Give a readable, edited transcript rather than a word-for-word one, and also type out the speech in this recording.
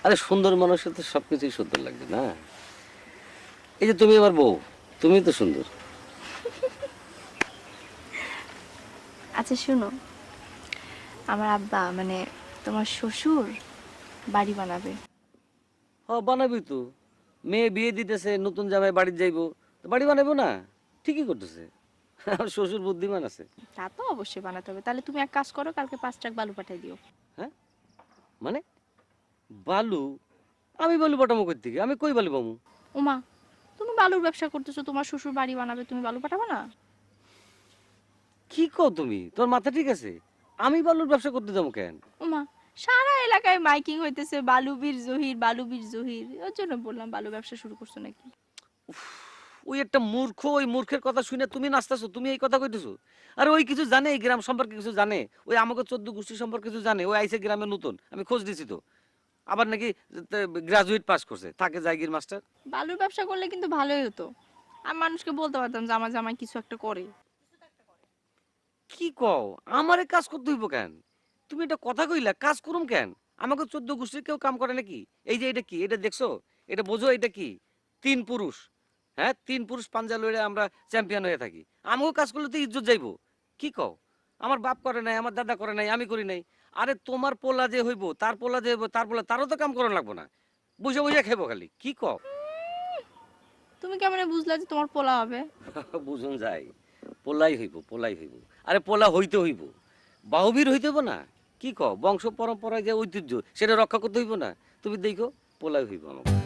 আরে সুন্দর মানুষের তো সবকিছুই সুন্দর লাগবে না? এই যে তুমি আমার বউ, তুমি তো সুন্দর। আচ্ছা শোনো, আমার আব্বা মানে তোমার শ্বশুর বাড়ি বানাবে। বানাবি তো। মেয়ে বিয়ে দিতেছে, নতুন জামাই বাড়ি যাইবো, তো বাড়ি বানাবো না? ঠিকই করতেছে। আমার শ্বশুর বুদ্ধিমান আছে। তা তো অবশ্যই বানাতে হবে। তাহলে তুমি এক কাজ করো, কালকে 5 ট্রাক বালু পাঠিয়ে দিও। হ্যাঁ, মানে বালু? আমি বালু পাঠাবো কই থেকে? আমি কই বালু পাবো? ওমা, তুমি বালুর ব্যবসা করতেছো, তোমার শ্বশুর বাড়ি বানাবে, তুমি বালু পাঠাবে না? কি কও তুমি? তোর মাথা ঠিক আছে? আমি বালুর ব্যবসা করতে যাবো কেন? ওমা, সারা এলাকায় মাইকিং হইতেছে বালু বীর জহির, বালু বীর জহির, ওর জন্য বললাম বালু ব্যবসা শুরু করছো নাকি। ওই একটা মূর্খ, ওই মূর্খের কথা শুনে তুমি নাচতেছো, তুমি এই কথা কইতেছো? আর ওই কিছু জানে, এই গ্রাম সম্পর্কে কিছু জানে, ওই আমাকে 14 গোষ্ঠী সম্পর্কে কিছু জানে। ওই আইসে গ্রামে নতুন, আমি খোঁজ দিছি তো। আবার নাকি গ্রাজুয়েট পাস করছে, থাকে জায়গির মাস্টার। বালুর ব্যবসা করলে কিন্তু ভালোই হতো। আমি মানুষকে বলতে পারতাম যে আমার জামাই কিছু একটা করে। কি কও? আমারে কাজ করতে হইব কেন? তুমি এটা কথা কইলা, কাজ করুম কেন? আমাকে 14 গোষ্ঠীর কেউ কাম করে নাকি? এই যে এটা কি, এটা দেখছো? এটা বোঝো এটা কি? 3 পুরুষ। হ্যাঁ, 3 পুরুষ পাঞ্জা লইরে আমরা চ্যাম্পিয়ন হয়ে থাকি। আমাকেও কাজ করলে তো ইজ্জত যাইবো। কি কও? আমার বাপ করে নাই, আমার দাদা করে নাই, আমি করি নাই। আরে তোমার পোলা যে হইব, তার পোলা যে হইব, তার পোলা তারও তো কাম করানো লাগবো না? বসে বসে খাইবো খালি। কি কও? তুমি কেমনে বুঝলা যে তোমার পোলা হবে? বুঝুন যায়। পোলাই হইব, পোলাই হইব। আরে পোলা হইতে হইব। বাহুবীর হইতে হইব না? কি কও? বংশ পরম্পরায় যে ঐতিহ্য, সেটা রক্ষা করতে হইব না? তুমি দেখো, পোলাই হইব আমাকে।